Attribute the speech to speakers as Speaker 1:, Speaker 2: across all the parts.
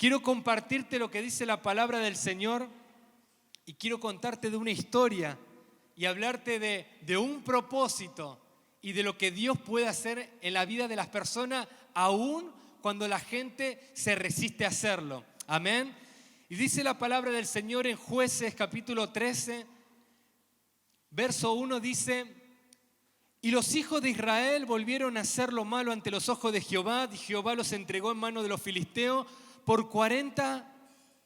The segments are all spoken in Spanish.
Speaker 1: quiero compartirte lo que dice la palabra del Señor y quiero contarte de una historia y hablarte de un propósito y de lo que Dios puede hacer en la vida de las personas, aún cuando la gente se resiste a hacerlo. Amén. Y dice la palabra del Señor en Jueces capítulo 13, verso 1, dice: y los hijos de Israel volvieron a hacer lo malo ante los ojos de Jehová, y Jehová los entregó en manos de los filisteos por 40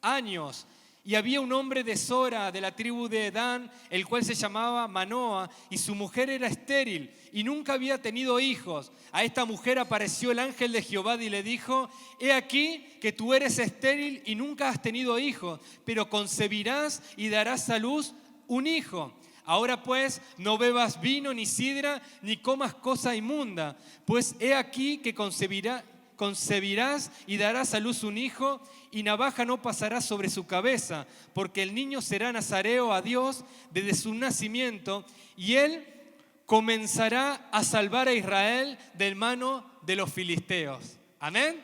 Speaker 1: años. Y había un hombre de Sora, de la tribu de Dan, el cual se llamaba Manoa, y su mujer era estéril, y nunca había tenido hijos. A esta mujer apareció el ángel de Jehová y le dijo: he aquí que tú eres estéril y nunca has tenido hijos, pero concebirás y darás a luz un hijo. Ahora pues, no bebas vino ni sidra, ni comas cosa inmunda, pues he aquí que concebirás y darás a luz un hijo, y navaja no pasará sobre su cabeza, porque el niño será nazareo a Dios desde su nacimiento, y él comenzará a salvar a Israel de mano de los filisteos. Amén.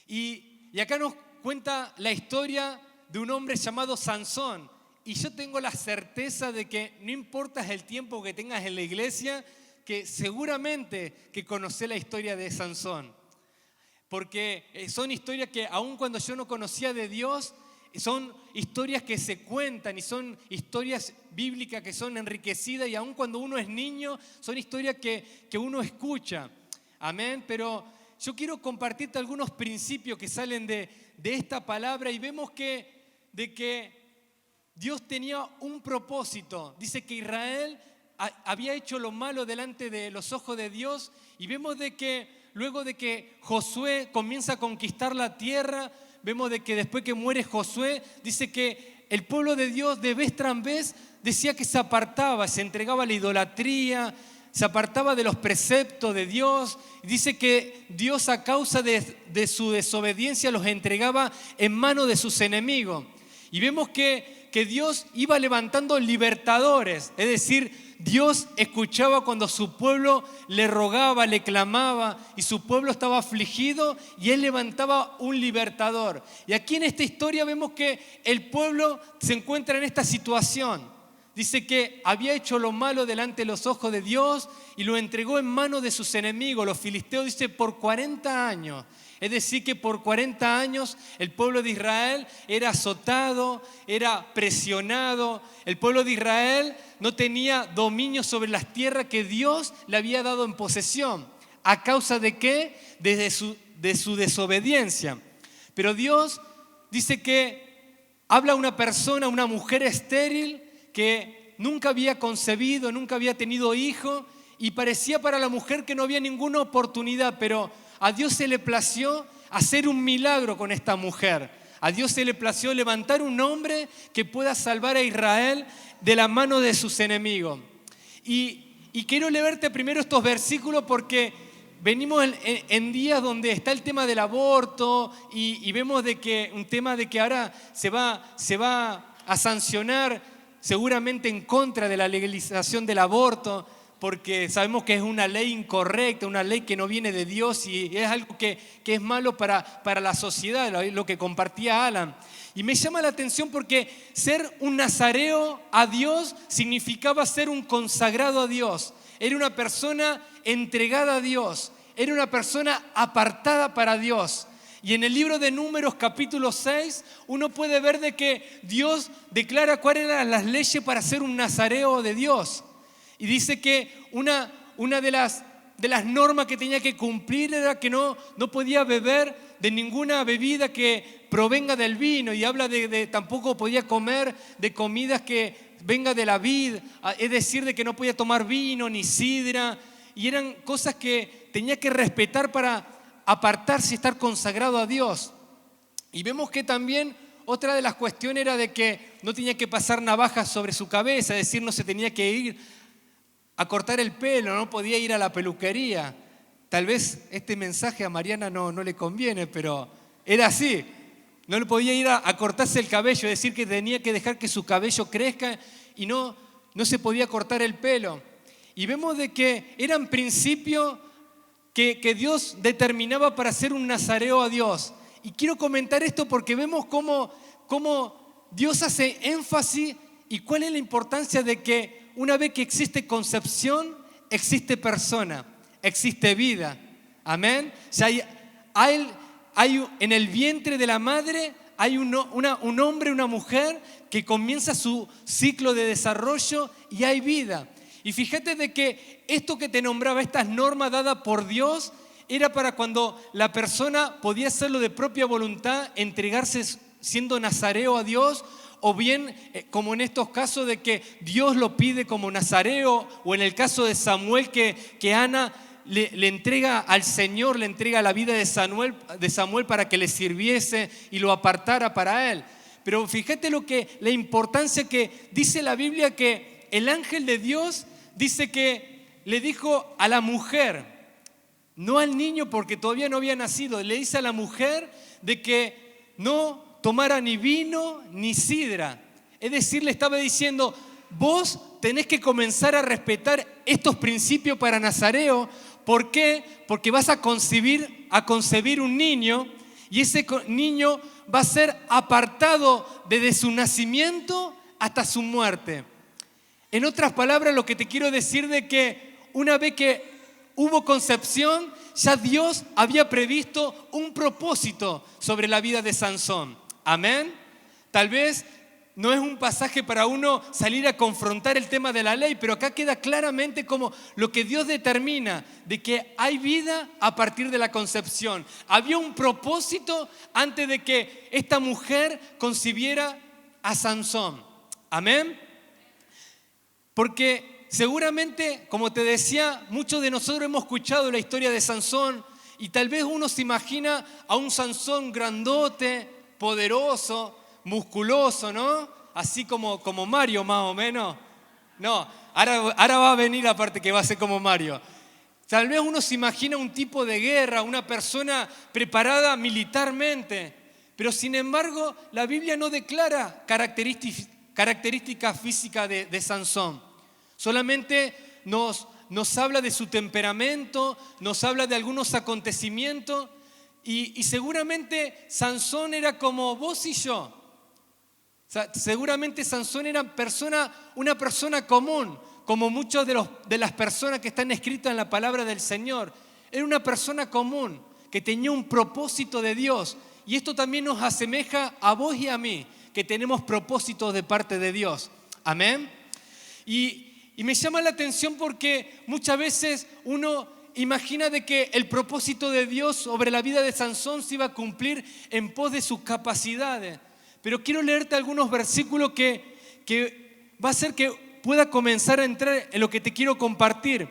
Speaker 1: Y acá nos cuenta la historia de un hombre llamado Sansón. Y yo tengo la certeza de que no importa el tiempo que tengas en la iglesia, que seguramente que conocés la historia de Sansón. Porque son historias que aun cuando yo no conocía de Dios, son historias que se cuentan y son historias bíblicas que son enriquecidas, y aun cuando uno es niño, son historias que uno escucha. Amén. Pero yo quiero compartirte algunos principios que salen de esta palabra, y vemos de que Dios tenía un propósito. Dice que Israel había hecho lo malo delante de los ojos de Dios, y vemos de que luego de que Josué comienza a conquistar la tierra, vemos de que después que muere Josué, dice que el pueblo de Dios de vez tras vez decía que se apartaba, se entregaba a la idolatría, se apartaba de los preceptos de Dios. Dice que Dios, a causa de su desobediencia, los entregaba en manos de sus enemigos. Y vemos que Dios iba levantando libertadores, es decir, Dios escuchaba cuando su pueblo le rogaba, le clamaba, y su pueblo estaba afligido, y Él levantaba un libertador. Y aquí en esta historia vemos que el pueblo se encuentra en esta situación. Dice que había hecho lo malo delante de los ojos de Dios y lo entregó en manos de sus enemigos, los filisteos, dice, por 40 años. Es decir, que por 40 años el pueblo de Israel era azotado, era presionado. El pueblo de Israel no tenía dominio sobre las tierras que Dios le había dado en posesión. ¿A causa de qué? De su desobediencia. Pero Dios dice que habla a una persona, una mujer estéril, que nunca había concebido, nunca había tenido hijo, y parecía para la mujer que no había ninguna oportunidad, pero a Dios se le plació hacer un milagro con esta mujer. A Dios se le plació levantar un hombre que pueda salvar a Israel de la mano de sus enemigos. Y quiero leerte primero estos versículos porque venimos en días donde está el tema del aborto y vemos de que un tema de que ahora se va a sancionar seguramente en contra de la legalización del aborto, porque sabemos que es una ley incorrecta, una ley que no viene de Dios, y es algo que es malo para la sociedad, lo que compartía Alan. Y me llama la atención porque ser un nazareo a Dios significaba ser un consagrado a Dios. Era una persona entregada a Dios, era una persona apartada para Dios. Y en el libro de Números capítulo 6 uno puede ver de que Dios declara cuáles eran las leyes para ser un nazareo de Dios. Y dice que una de las normas que tenía que cumplir era que no podía beber de ninguna bebida que provenga del vino, y habla de tampoco podía comer de comidas que venga de la vid, es decir, de que no podía tomar vino ni sidra, y eran cosas que tenía que respetar para apartarse y estar consagrado a Dios. Y vemos que también otra de las cuestiones era de que no tenía que pasar navajas sobre su cabeza, es decir, no se tenía que ir a cortar el pelo, no podía ir a la peluquería. Tal vez este mensaje a Mariana no le conviene, pero era así. No le podía ir a cortarse el cabello, es decir, que tenía que dejar que su cabello crezca y no se podía cortar el pelo. Y vemos de que eran principios que Dios determinaba para ser un nazareo a Dios. Y quiero comentar esto porque vemos cómo Dios hace énfasis y cuál es la importancia de que una vez que existe concepción, existe persona, existe vida. Amén. O sea, hay en el vientre de la madre hay un hombre, una mujer que comienza su ciclo de desarrollo y hay vida. Y fíjate de que esto que te nombraba, estas normas dadas por Dios, era para cuando la persona podía hacerlo de propia voluntad, entregarse siendo nazareo a Dios, o bien como en estos casos de que Dios lo pide como nazareo, o en el caso de Samuel que Ana le entrega al Señor, le entrega la vida de Samuel para que le sirviese y lo apartara para él. Pero fíjate la importancia que dice la Biblia, que el ángel de Dios dice que le dijo a la mujer, no al niño porque todavía no había nacido, le dice a la mujer de que no tomara ni vino ni sidra. Es decir, le estaba diciendo, vos tenés que comenzar a respetar estos principios para nazareo. ¿Por qué? Porque vas a concebir un niño y ese niño va a ser apartado desde su nacimiento hasta su muerte. En otras palabras, lo que te quiero decir de que una vez que hubo concepción, ya Dios había previsto un propósito sobre la vida de Sansón. Amén. Tal vez no es un pasaje para uno salir a confrontar el tema de la ley, pero acá queda claramente como lo que Dios determina, de que hay vida a partir de la concepción. Había un propósito antes de que esta mujer concibiera a Sansón. Amén. Porque seguramente, como te decía, muchos de nosotros hemos escuchado la historia de Sansón y tal vez uno se imagina a un Sansón grandote, poderoso, musculoso, ¿no? Así como Mario, más o menos. No, ahora va a venir la parte que va a ser como Mario. Tal vez uno se imagina un tipo de guerra, una persona preparada militarmente, pero sin embargo la Biblia no declara características físicas de Sansón. Solamente nos habla de su temperamento, nos habla de algunos acontecimientos y seguramente Sansón era como vos y yo. O sea, seguramente Sansón era una persona común, como muchas de las personas que están escritas en la palabra del Señor. Era una persona común que tenía un propósito de Dios. Y esto también nos asemeja a vos y a mí, que tenemos propósitos de parte de Dios. Amén. Y me llama la atención porque muchas veces uno imagina de que el propósito de Dios sobre la vida de Sansón se iba a cumplir en pos de sus capacidades. Pero quiero leerte algunos versículos que va a hacer que pueda comenzar a entrar en lo que te quiero compartir.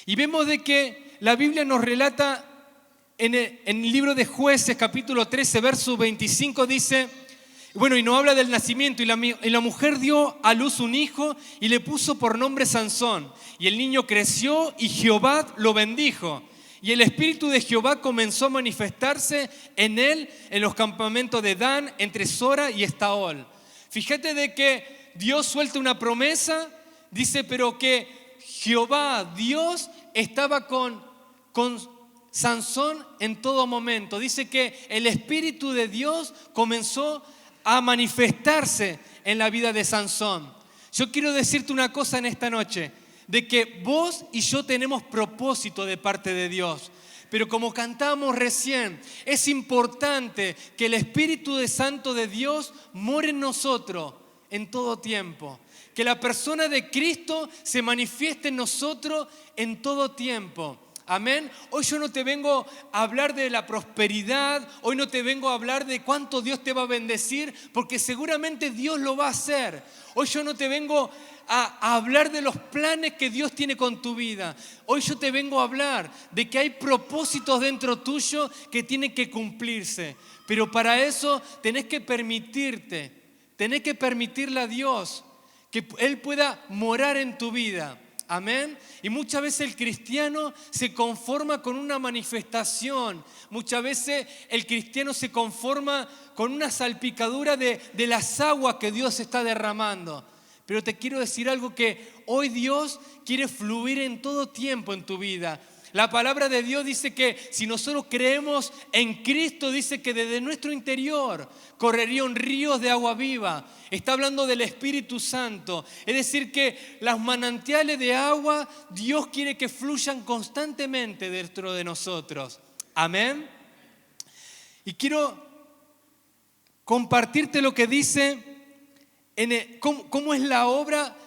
Speaker 1: Y vemos de que la Biblia nos relata en el libro de Jueces, capítulo 13, verso 25, dice, bueno, y nos habla del nacimiento, y la mujer dio a luz un hijo y le puso por nombre Sansón. Y el niño creció y Jehová lo bendijo. Y el espíritu de Jehová comenzó a manifestarse en él en los campamentos de Dan, entre Sora y Estaol. Fíjate de que Dios suelta una promesa, dice, pero que Jehová, Dios, estaba con Sansón en todo momento. Dice que el espíritu de Dios comenzó a manifestarse en la vida de Sansón. Yo quiero decirte una cosa en esta noche, de que vos y yo tenemos propósito de parte de Dios. Pero como cantamos recién, es importante que el Espíritu Santo de Dios more en nosotros en todo tiempo. Que la persona de Cristo se manifieste en nosotros en todo tiempo. Amén. Hoy yo no te vengo a hablar de la prosperidad, hoy no te vengo a hablar de cuánto Dios te va a bendecir, porque seguramente Dios lo va a hacer. Hoy yo no te vengo a hablar de los planes que Dios tiene con tu vida. Hoy yo te vengo a hablar de que hay propósitos dentro tuyo que tienen que cumplirse. Pero para eso tenés que permitirle a Dios que Él pueda morar en tu vida. Amén. Y muchas veces el cristiano se conforma con una manifestación. Muchas veces el cristiano se conforma con una salpicadura de las aguas que Dios está derramando. Pero te quiero decir algo, que hoy Dios quiere fluir en todo tiempo en tu vida. La palabra de Dios dice que si nosotros creemos en Cristo, dice que desde nuestro interior correrían ríos de agua viva. Está hablando del Espíritu Santo. Es decir, que los manantiales de agua, Dios quiere que fluyan constantemente dentro de nosotros. Amén. Y quiero compartirte lo que dice, cómo es la obra.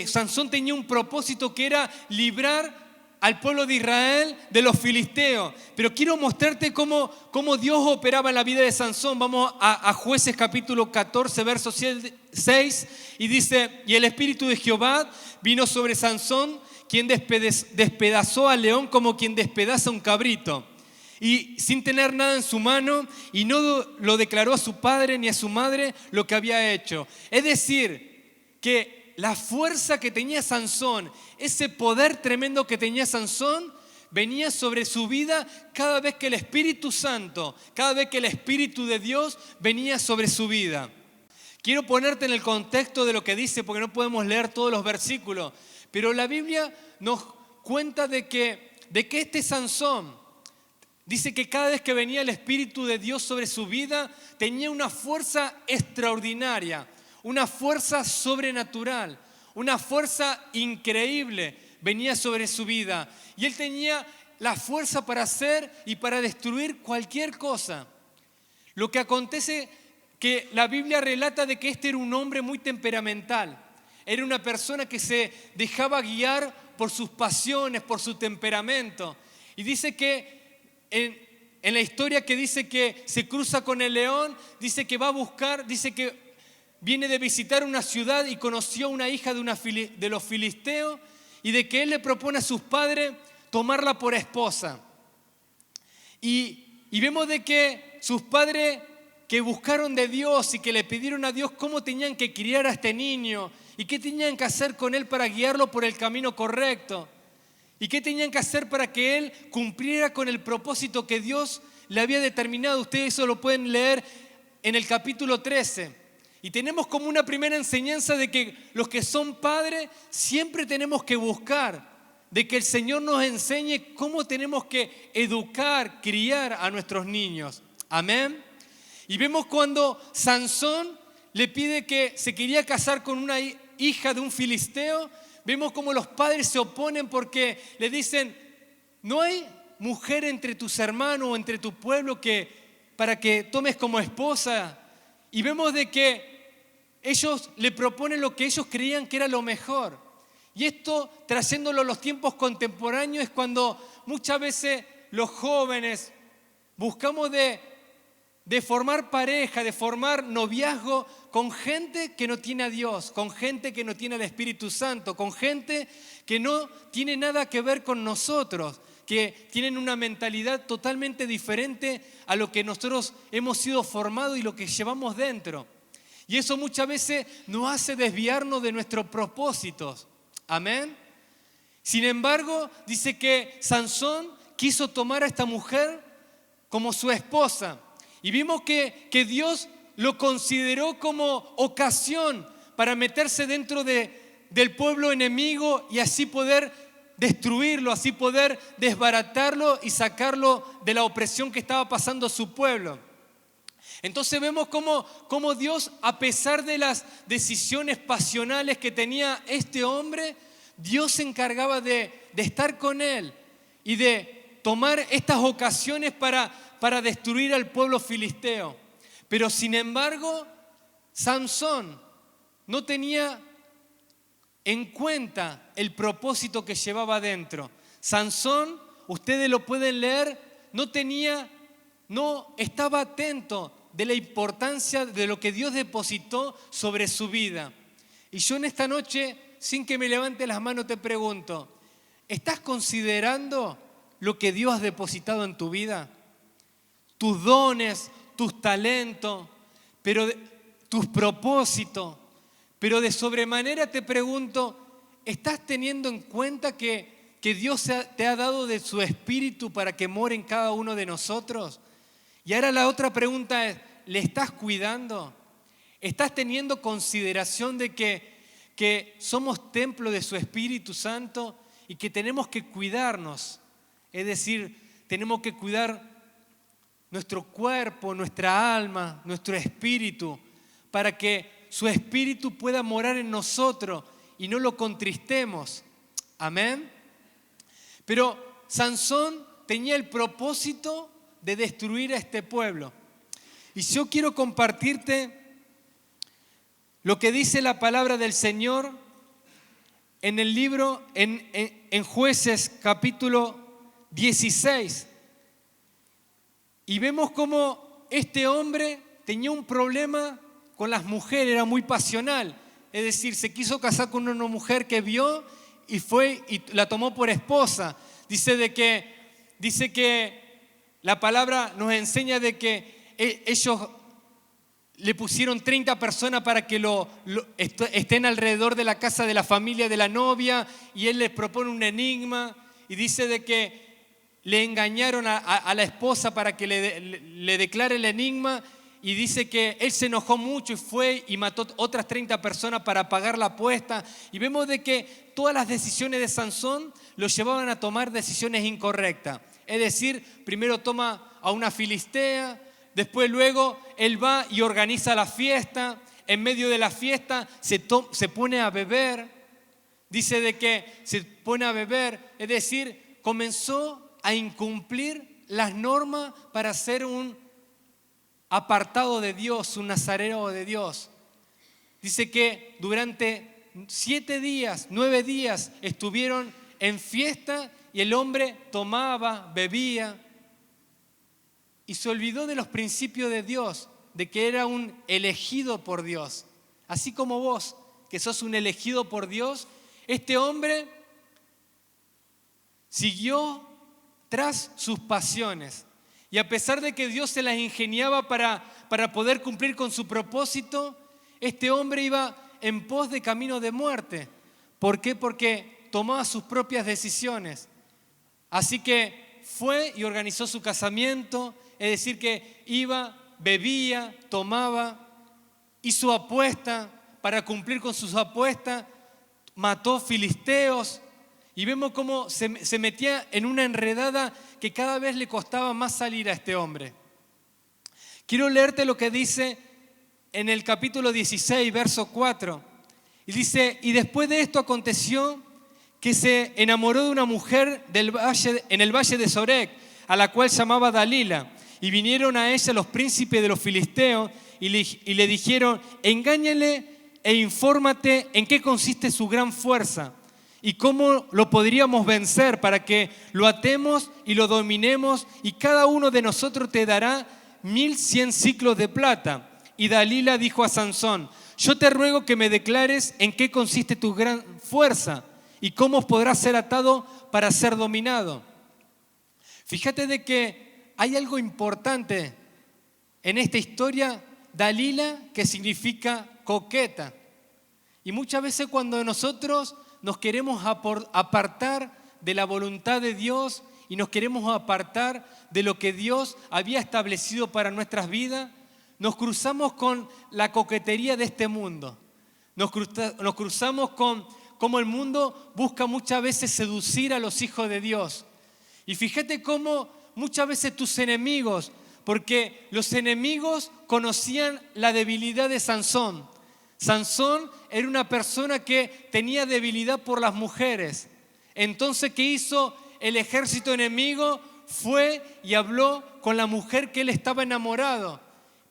Speaker 1: Sansón tenía un propósito que era librar al pueblo de Israel de los filisteos. Pero quiero mostrarte cómo Dios operaba en la vida de Sansón. Vamos a Jueces capítulo 14, verso 6, y dice: y el Espíritu de Jehová vino sobre Sansón, quien despedazó al león como quien despedaza un cabrito, y sin tener nada en su mano, y no lo declaró a su padre ni a su madre lo que había hecho. Es decir, que la fuerza que tenía Sansón, ese poder tremendo que tenía Sansón, venía sobre su vida cada vez que el Espíritu Santo, cada vez que el Espíritu de Dios venía sobre su vida. Quiero ponerte en el contexto de lo que dice, porque no podemos leer todos los versículos, pero la Biblia nos cuenta de que este Sansón, dice que cada vez que venía el Espíritu de Dios sobre su vida, tenía una fuerza extraordinaria, una fuerza sobrenatural, una fuerza increíble venía sobre su vida. Y él tenía la fuerza para hacer y para destruir cualquier cosa. Lo que acontece que la Biblia relata de que este era un hombre muy temperamental. Era una persona que se dejaba guiar por sus pasiones, por su temperamento. Y dice que en la historia que dice que se cruza con el león, dice que va a buscar, dice que viene de visitar una ciudad y conoció a una hija de los filisteos, y de que él le propone a sus padres tomarla por esposa. Y vemos de que sus padres, que buscaron de Dios y que le pidieron a Dios cómo tenían que criar a este niño y qué tenían que hacer con él para guiarlo por el camino correcto y qué tenían que hacer para que él cumpliera con el propósito que Dios le había determinado. Ustedes eso lo pueden leer en el capítulo 13. Y tenemos como una primera enseñanza de que los que son padres siempre tenemos que buscar de que el Señor nos enseñe cómo tenemos que educar, criar a nuestros niños. Amén. Y vemos cuando Sansón le pide que se quería casar con una hija de un filisteo, vemos como los padres se oponen porque le dicen: no hay mujer entre tus hermanos o entre tu pueblo para que tomes como esposa. Y vemos de que ellos le proponen lo que ellos creían que era lo mejor. Y esto, trayéndolo a los tiempos contemporáneos, es cuando muchas veces los jóvenes buscamos de formar pareja, de formar noviazgo con gente que no tiene a Dios, con gente que no tiene al Espíritu Santo, con gente que no tiene nada que ver con nosotros, que tienen una mentalidad totalmente diferente a lo que nosotros hemos sido formados y lo que llevamos dentro. Y eso muchas veces nos hace desviarnos de nuestros propósitos. Amén. Sin embargo, dice que Sansón quiso tomar a esta mujer como su esposa. Y vimos que Dios lo consideró como ocasión para meterse dentro del pueblo enemigo y así poder destruirlo, así poder desbaratarlo y sacarlo de la opresión que estaba pasando su pueblo. Entonces vemos cómo Dios, a pesar de las decisiones pasionales que tenía este hombre, Dios se encargaba de estar con él y de tomar estas ocasiones para destruir al pueblo filisteo. Pero sin embargo, Sansón no tenía en cuenta el propósito que llevaba adentro. Sansón, ustedes lo pueden leer, no estaba atento de la importancia de lo que Dios depositó sobre su vida. Y yo en esta noche, sin que me levante las manos, te pregunto: ¿estás considerando lo que Dios ha depositado en tu vida? Tus dones, tus talentos, pero tus propósitos. Pero de sobremanera te pregunto: ¿estás teniendo en cuenta que Dios te ha dado de su Espíritu para que more en cada uno de nosotros? Y ahora la otra pregunta es: ¿le estás cuidando? ¿Estás teniendo consideración de que somos templo de su Espíritu Santo y que tenemos que cuidarnos Es decir, tenemos que cuidar nuestro cuerpo, nuestra alma, nuestro espíritu, para que su espíritu pueda morar en nosotros y no lo contristemos. Amén. Pero Sansón tenía el propósito de destruir a este pueblo. Y yo quiero compartirte lo que dice la palabra del Señor en el libro, en Jueces capítulo 16. Y vemos cómo este hombre tenía un problema con las mujeres, era muy pasional. Es decir, se quiso casar con una mujer que vio y fue y la tomó por esposa. Dice que la palabra nos enseña de que ellos le pusieron 30 personas para que estén alrededor de la casa de la familia de la novia, y él les propone un enigma y dice de que le engañaron a la esposa para que le declare el enigma, y dice que él se enojó mucho y fue y mató otras 30 personas para pagar la apuesta. Y vemos de que todas las decisiones de Sansón lo llevaban a tomar decisiones incorrectas. Es decir, primero toma a una filistea, después luego él va y organiza la fiesta. En medio de la fiesta se pone a beber. Dice de que se pone a beber, es decir, comenzó a incumplir las normas para ser un apartado de Dios, un nazareo de Dios. Dice que durante 7 días, 9 días estuvieron en fiesta y el hombre tomaba, bebía y se olvidó de los principios de Dios, de que era un elegido por Dios. Así como vos, que sos un elegido por Dios, este hombre siguió tras sus pasiones. Y a pesar de que Dios se las ingeniaba para poder cumplir con su propósito, este hombre iba en pos de camino de muerte. ¿Por qué? Porque tomaba sus propias decisiones. Así que fue y organizó su casamiento, es decir, que iba, bebía, tomaba, hizo apuesta para cumplir con sus apuestas, mató filisteos. Y vemos cómo se metía en una enredada que cada vez le costaba más salir a este hombre. Quiero leerte lo que dice en el capítulo 16, verso 4. Y dice, y después de esto aconteció que se enamoró de una mujer en el valle de Sorek, a la cual llamaba Dalila. Y vinieron a ella los príncipes de los filisteos y le dijeron, engáñale e infórmate en qué consiste su gran fuerza. ¿Y cómo lo podríamos vencer para que lo atemos y lo dominemos? Y cada uno de nosotros te dará 1100 siclos de plata. Y Dalila dijo a Sansón, yo te ruego que me declares en qué consiste tu gran fuerza y cómo podrás ser atado para ser dominado. Fíjate de que hay algo importante en esta historia. Dalila, que significa coqueta. Y muchas veces cuando nosotros nos queremos apartar de la voluntad de Dios y nos queremos apartar de lo que Dios había establecido para nuestras vidas, nos cruzamos con la coquetería de este mundo. Nos cruzamos con cómo el mundo busca muchas veces seducir a los hijos de Dios. Y fíjate cómo muchas veces tus enemigos, porque los enemigos conocían la debilidad de Sansón. Sansón era una persona que tenía debilidad por las mujeres. Entonces, ¿qué hizo el ejército enemigo? Fue y habló con la mujer que él estaba enamorado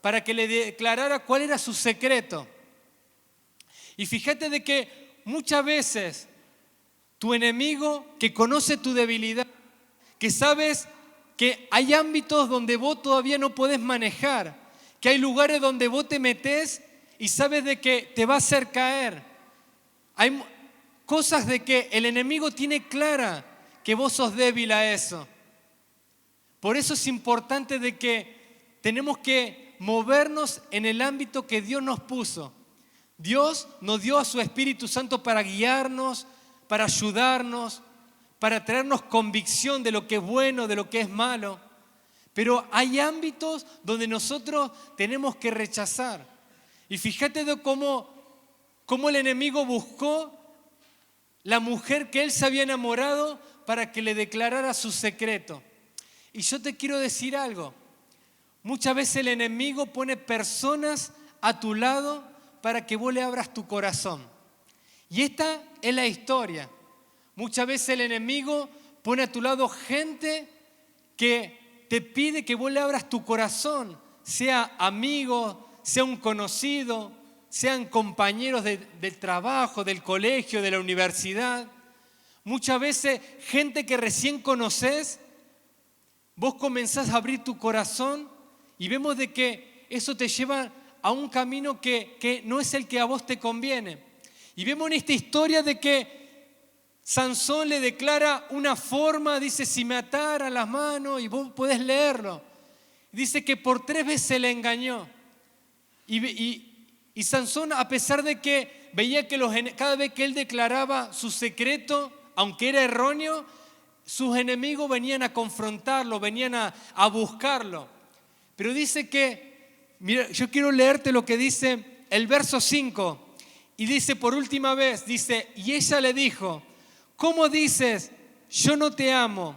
Speaker 1: para que le declarara cuál era su secreto. Y fíjate de que muchas veces tu enemigo, que conoce tu debilidad, que sabes que hay ámbitos donde vos todavía no podés manejar, que hay lugares donde vos te metés y sabes de que te va a hacer caer. Hay cosas de que el enemigo tiene clara que vos sos débil a eso. Por eso es importante de que tenemos que movernos en el ámbito que Dios nos puso. Dios nos dio a su Espíritu Santo para guiarnos, para ayudarnos, para traernos convicción de lo que es bueno, de lo que es malo. Pero hay ámbitos donde nosotros tenemos que rechazar. Y fíjate de cómo el enemigo buscó la mujer que él se había enamorado para que le declarara su secreto. Y yo te quiero decir algo. Muchas veces el enemigo pone personas a tu lado para que vos le abras tu corazón. Y esta es la historia. Muchas veces el enemigo pone a tu lado gente que te pide que vos le abras tu corazón, sea amigo, sea un conocido, sean compañeros del trabajo, del colegio, de la universidad. Muchas veces gente que recién conoces, vos comenzás a abrir tu corazón y vemos de que eso te lleva a un camino que no es el que a vos te conviene. Y vemos en esta historia de que Sansón le declara una forma, dice, si me atara las manos, y vos podés leerlo. Dice que por 3 veces le engañó. Y Sansón, a pesar de que veía que cada vez que él declaraba su secreto, aunque era erróneo, sus enemigos venían a confrontarlo, venían a buscarlo. Pero dice que, mira, yo quiero leerte lo que dice el verso 5. Y dice por última vez, dice, y ella le dijo, ¿cómo dices, yo no te amo?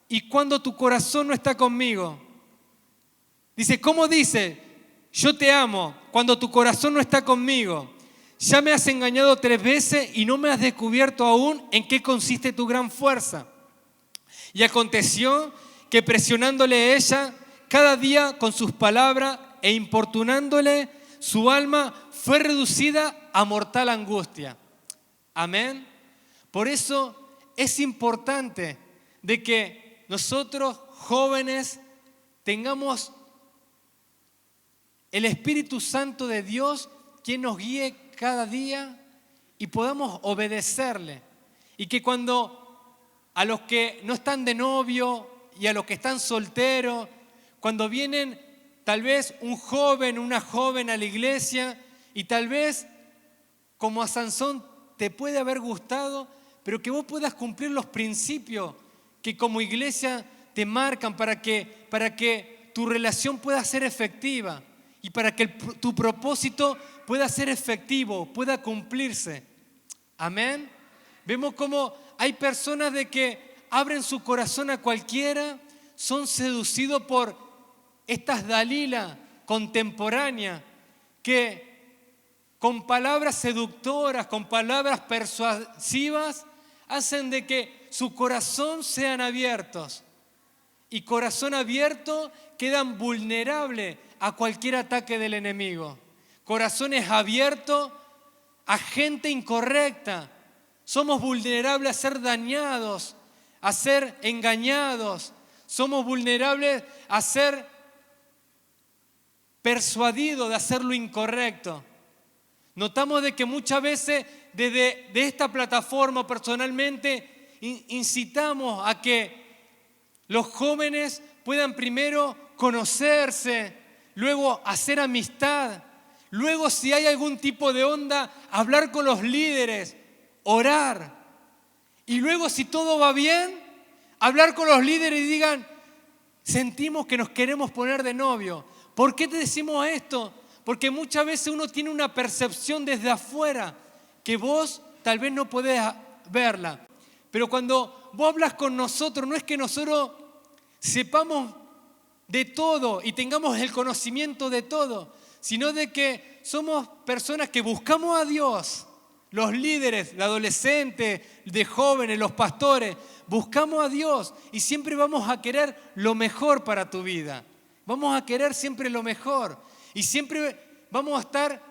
Speaker 1: Y cuando tu corazón no está conmigo. Dice, ¿cómo dices, yo te amo, cuando tu corazón no está conmigo? Ya me has engañado 3 veces y no me has descubierto aún en qué consiste tu gran fuerza. Y aconteció que presionándole a ella cada día con sus palabras e importunándole, su alma fue reducida a mortal angustia. Amén. Por eso es importante de que nosotros jóvenes tengamos el Espíritu Santo de Dios quien nos guíe cada día y podamos obedecerle. Y que cuando a los que no están de novio y a los que están solteros, cuando vienen tal vez un joven, una joven a la iglesia y tal vez como a Sansón te puede haber gustado, pero que vos puedas cumplir los principios que como iglesia te marcan para que tu relación pueda ser efectiva y para que tu propósito pueda ser efectivo, pueda cumplirse. Amén. Vemos cómo hay personas de que abren su corazón a cualquiera, son seducidos por estas Dalila contemporáneas que con palabras seductoras, con palabras persuasivas, hacen de que su corazón sean abiertos. Y corazón abierto quedan vulnerables a cualquier ataque del enemigo. Corazones abiertos a gente incorrecta. Somos vulnerables a ser dañados, a ser engañados. Somos vulnerables a ser persuadidos de hacer lo incorrecto. Notamos de que muchas veces desde esta plataforma personalmente incitamos a que los jóvenes puedan primero conocerse, luego hacer amistad, luego si hay algún tipo de onda, hablar con los líderes, orar. Y luego si todo va bien, hablar con los líderes y digan, sentimos que nos queremos poner de novio. ¿Por qué te decimos esto? Porque muchas veces uno tiene una percepción desde afuera que vos tal vez no podés verla. Pero cuando vos hablas con nosotros, no es que nosotros sepamos de todo y tengamos el conocimiento de todo, sino de que somos personas que buscamos a Dios. Los líderes, de adolescentes, de jóvenes, los pastores, buscamos a Dios y siempre vamos a querer lo mejor para tu vida. Vamos a querer siempre lo mejor y siempre vamos a estar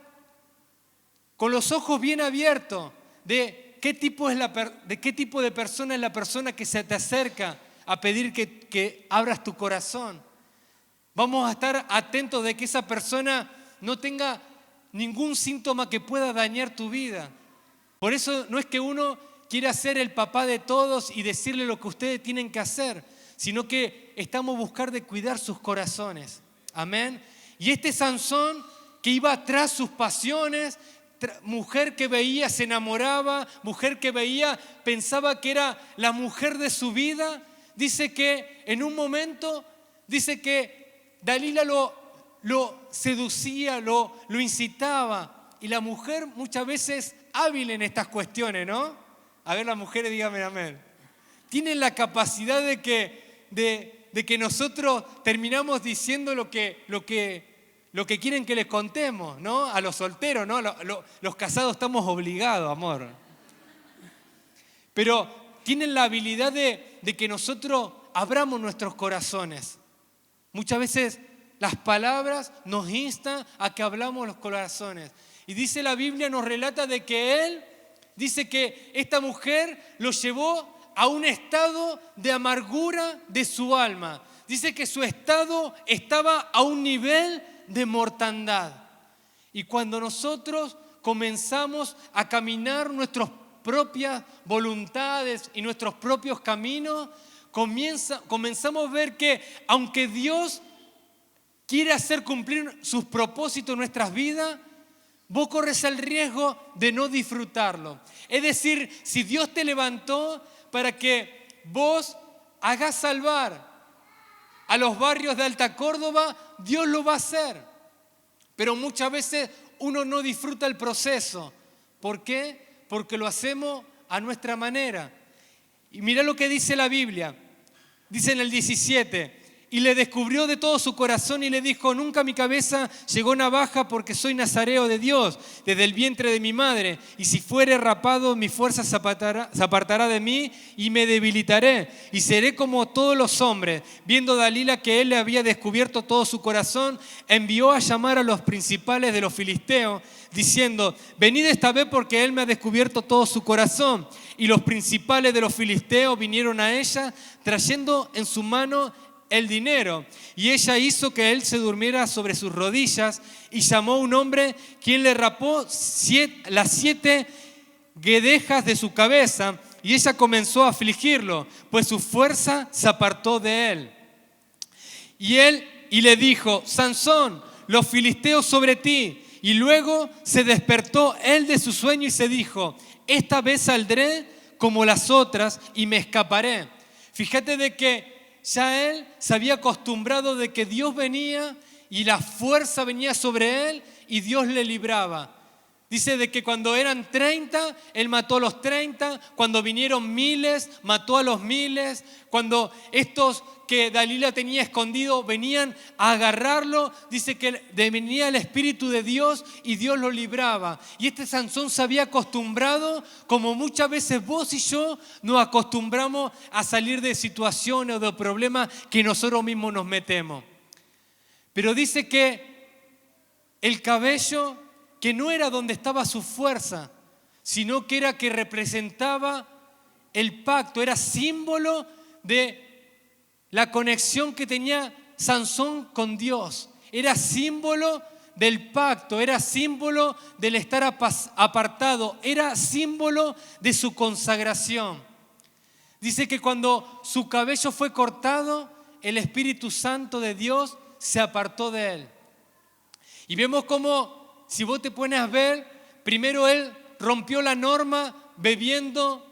Speaker 1: con los ojos bien abiertos de qué tipo de persona es la persona que se te acerca a pedir que abras tu corazón. Vamos a estar atentos de que esa persona no tenga ningún síntoma que pueda dañar tu vida. Por eso no es que uno quiera ser el papá de todos y decirle lo que ustedes tienen que hacer, sino que estamos buscando de cuidar sus corazones. Amén. Y este Sansón que iba tras sus pasiones, mujer que veía se enamoraba, mujer que veía pensaba que era la mujer de su vida, dice que en un momento, dice que Dalila lo seducía, lo incitaba. Y la mujer muchas veces hábil en estas cuestiones, ¿no? A ver, las mujeres, díganme amén. tienen la capacidad de que nosotros terminamos diciendo lo que quieren que les contemos, ¿no? A los solteros, ¿no? Los casados estamos obligados, amor. Pero tienen la habilidad de que nosotros abramos nuestros corazones. Muchas veces las palabras nos instan a que hablamos los corazones. Y dice la Biblia, nos relata de que él, dice que esta mujer lo llevó a un estado de amargura de su alma. Dice que su estado estaba a un nivel de mortandad. Y cuando nosotros comenzamos a caminar nuestras propias voluntades y nuestros propios caminos, comenzamos a ver que aunque Dios quiere hacer cumplir sus propósitos en nuestras vidas, vos corres el riesgo de no disfrutarlo. Es decir, si Dios te levantó para que vos hagas salvar a los barrios de Alta Córdoba, Dios lo va a hacer. Pero muchas veces uno no disfruta el proceso. ¿Por qué? Porque lo hacemos a nuestra manera. Y mira lo que dice la Biblia. Dice en el 17, y le descubrió de todo su corazón y le dijo, nunca mi cabeza llegó navaja porque soy nazareo de Dios, desde el vientre de mi madre. Y si fuere rapado, mi fuerza se apartará de mí y me debilitaré. Y seré como todos los hombres. Viendo Dalila que él le había descubierto todo su corazón, envió a llamar a los principales de los filisteos, diciendo, venid esta vez porque él me ha descubierto todo su corazón. Y los principales de los filisteos vinieron a ella, trayendo en su mano el dinero. Y ella hizo que él se durmiera sobre sus rodillas y llamó a un hombre quien le rapó las 7 guedejas de su cabeza. Y ella comenzó a afligirlo, pues su fuerza se apartó de él. Y le dijo, Sansón, los filisteos sobre ti. Y luego se despertó él de su sueño y se dijo, esta vez saldré como las otras y me escaparé. Fíjate de que ya él se había acostumbrado de que Dios venía y la fuerza venía sobre él y Dios le libraba. Dice de que cuando eran 30, él mató a los 30. Cuando vinieron miles, mató a los miles. Cuando estos que Dalila tenía escondido venían a agarrarlo, dice que venía el Espíritu de Dios y Dios lo libraba. Y este Sansón se había acostumbrado, como muchas veces vos y yo nos acostumbramos a salir de situaciones o de problemas que nosotros mismos nos metemos. Pero dice que el cabello, que no era donde estaba su fuerza, sino que era que representaba el pacto, era símbolo de la conexión que tenía Sansón con Dios, era símbolo del pacto, era símbolo del estar apartado, era símbolo de su consagración. Dice que cuando su cabello fue cortado, el Espíritu Santo de Dios se apartó de él. Y vemos cómo, si vos te pones a ver, primero él rompió la norma bebiendo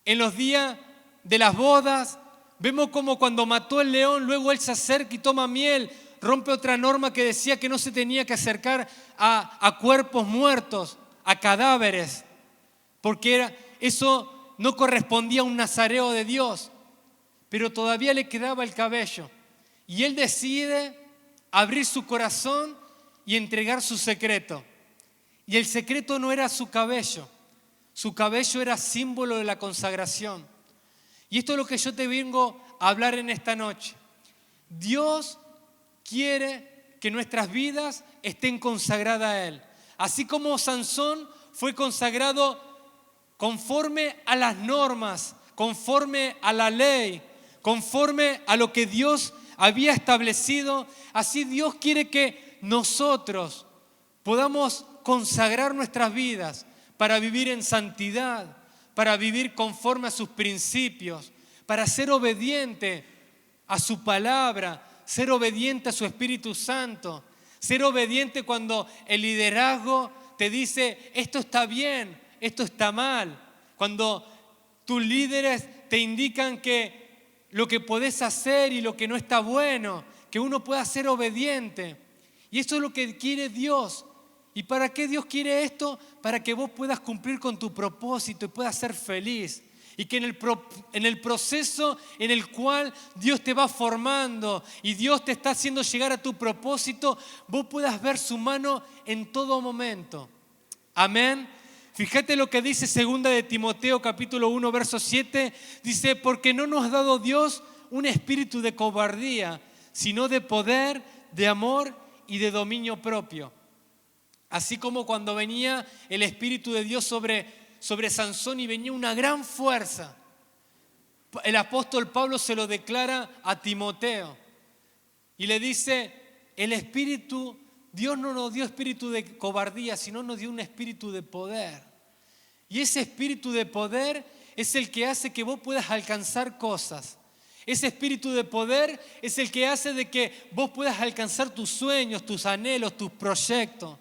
Speaker 1: en los días de las bodas. Vemos como cuando mató el león, luego él se acerca y toma miel. Rompe otra norma que decía que no se tenía que acercar a cuerpos muertos, a cadáveres, porque eso no correspondía a un nazareo de Dios. Pero todavía le quedaba el cabello. Y él decide abrir su corazón y entregar su secreto. Y el secreto no era su cabello era símbolo de la consagración. Y esto es lo que yo te vengo a hablar en esta noche. Dios quiere que nuestras vidas estén consagradas a Él. Así como Sansón fue consagrado conforme a las normas, conforme a la ley, conforme a lo que Dios había establecido, así Dios quiere que nosotros podamos consagrar nuestras vidas para vivir en santidad, para vivir conforme a sus principios, para ser obediente a su palabra, ser obediente a su Espíritu Santo, ser obediente cuando el liderazgo te dice esto está bien, esto está mal, cuando tus líderes te indican que lo que podés hacer y lo que no está bueno, que uno pueda ser obediente. Y eso es lo que quiere Dios. ¿Y para qué Dios quiere esto? Para que vos puedas cumplir con tu propósito y puedas ser feliz. Y que en el proceso en el cual Dios te va formando y Dios te está haciendo llegar a tu propósito, vos puedas ver su mano en todo momento. Amén. Fíjate lo que dice 2 de Timoteo capítulo 1 verso 7. Dice, porque no nos ha dado Dios un espíritu de cobardía, sino de poder, de amor y de dominio propio. Así como cuando venía el Espíritu de Dios sobre Sansón y venía una gran fuerza. El apóstol Pablo se lo declara a Timoteo y le dice, Dios no nos dio espíritu de cobardía, sino nos dio un espíritu de poder. Y ese espíritu de poder es el que hace que vos puedas alcanzar cosas. Ese espíritu de poder es el que hace de que vos puedas alcanzar tus sueños, tus anhelos, tus proyectos.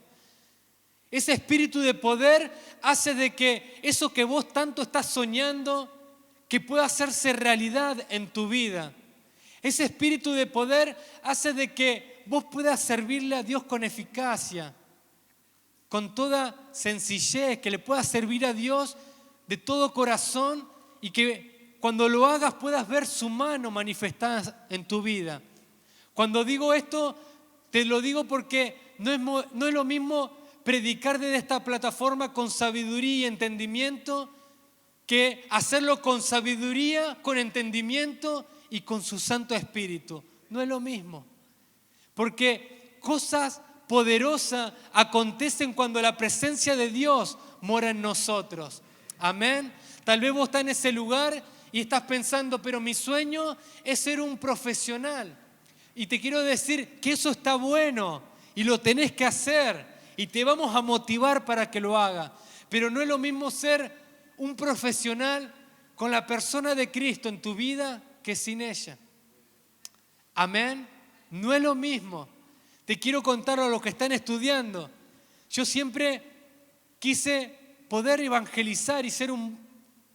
Speaker 1: Ese espíritu de poder hace de que eso que vos tanto estás soñando, que pueda hacerse realidad en tu vida. Ese espíritu de poder hace de que vos puedas servirle a Dios con eficacia, con toda sencillez, que le puedas servir a Dios de todo corazón y que cuando lo hagas puedas ver su mano manifestada en tu vida. Cuando digo esto, te lo digo porque no es lo mismo predicar desde esta plataforma con sabiduría y entendimiento que hacerlo con sabiduría, con entendimiento y con su Santo Espíritu. No es lo mismo. Porque cosas poderosas acontecen cuando la presencia de Dios mora en nosotros. Amén. Tal vez vos estás en ese lugar y estás pensando, pero mi sueño es ser un profesional. Y te quiero decir que eso está bueno y lo tenés que hacer. Y te vamos a motivar para que lo haga. Pero no es lo mismo ser un profesional con la persona de Cristo en tu vida que sin ella. Amén. No es lo mismo. Te quiero contar a los que están estudiando. Yo siempre quise poder evangelizar y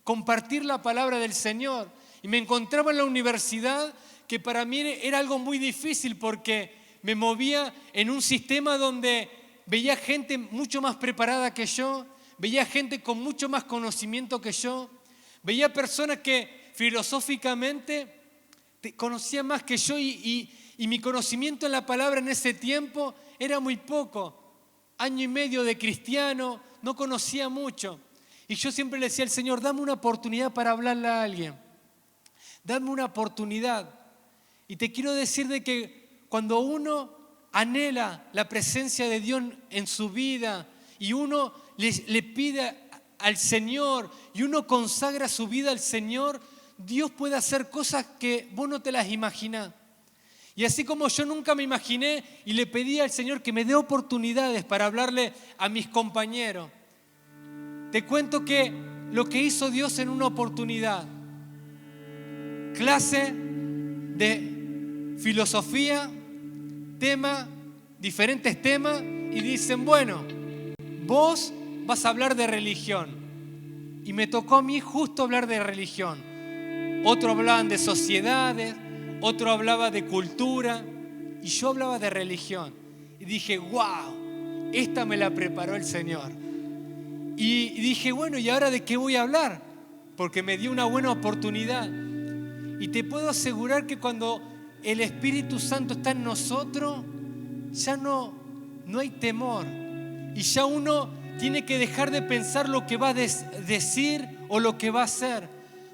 Speaker 1: compartir la palabra del Señor. Y me encontraba en la universidad que para mí era algo muy difícil porque me movía en un sistema donde veía gente mucho más preparada que yo, veía gente con mucho más conocimiento que yo, veía personas que filosóficamente conocían más que yo y mi conocimiento en la palabra en ese tiempo era muy poco. 1 año y medio de cristiano, no conocía mucho. Y yo siempre le decía al Señor, dame una oportunidad para hablarle a alguien. Dame una oportunidad. Y te quiero decir de que cuando uno anhela la presencia de Dios en su vida y uno le pide al Señor y uno consagra su vida al Señor, Dios puede hacer cosas que vos no te las imaginás. Y así como yo nunca me imaginé y le pedí al Señor que me dé oportunidades para hablarle a mis compañeros, te cuento que lo que hizo Dios en una oportunidad, clase de filosofía, diferentes temas, y dicen, bueno, vos vas a hablar de religión. Y me tocó a mí justo hablar de religión. Otros hablaban de sociedades, otro hablaba de cultura, y yo hablaba de religión. Y dije, wow, esta me la preparó el Señor. Y dije, bueno, ¿y ahora de qué voy a hablar? Porque me dio una buena oportunidad. Y te puedo asegurar que cuando el Espíritu Santo está en nosotros, ya no hay temor. Y ya uno tiene que dejar de pensar lo que va a decir o lo que va a hacer.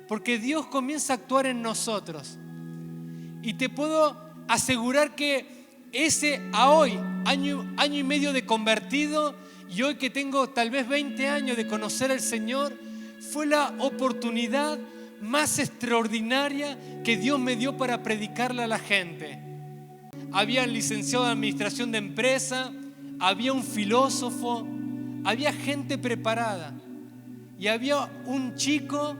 Speaker 1: Porque Dios comienza a actuar en nosotros. Y te puedo asegurar que a hoy, año y medio de convertido, y hoy que tengo tal vez 20 años de conocer al Señor, fue la oportunidad más extraordinaria que Dios me dio para predicarle a la gente. Había licenciado en administración de empresa, había un filósofo, había gente preparada y había un chico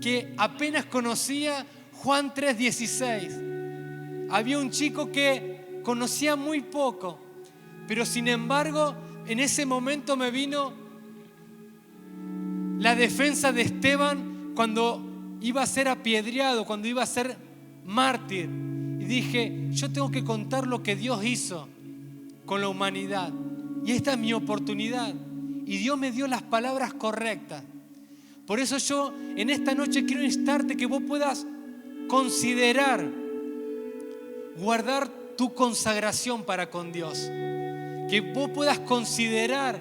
Speaker 1: que apenas conocía Juan 3:16. Había un chico que conocía muy poco, pero sin embargo en ese momento me vino la defensa de Esteban cuando iba a ser apedreado, cuando iba a ser mártir. Y dije, yo tengo que contar lo que Dios hizo con la humanidad. Y esta es mi oportunidad. Y Dios me dio las palabras correctas. Por eso yo en esta noche quiero instarte que vos puedas considerar, guardar tu consagración para con Dios. Que vos puedas considerar,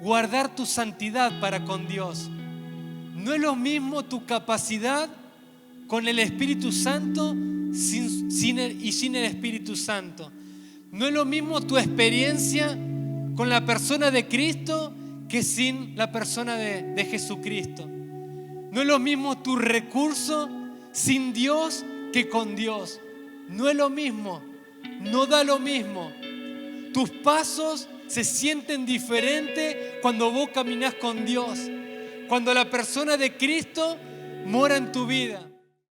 Speaker 1: guardar tu santidad para con Dios. No es lo mismo tu capacidad con el Espíritu Santo y sin el Espíritu Santo. No es lo mismo tu experiencia con la persona de Cristo que sin la persona de Jesucristo. No es lo mismo tu recurso sin Dios que con Dios. No es lo mismo, no da lo mismo. Tus pasos se sienten diferentes cuando vos caminás con Dios, cuando la persona de Cristo mora en tu vida.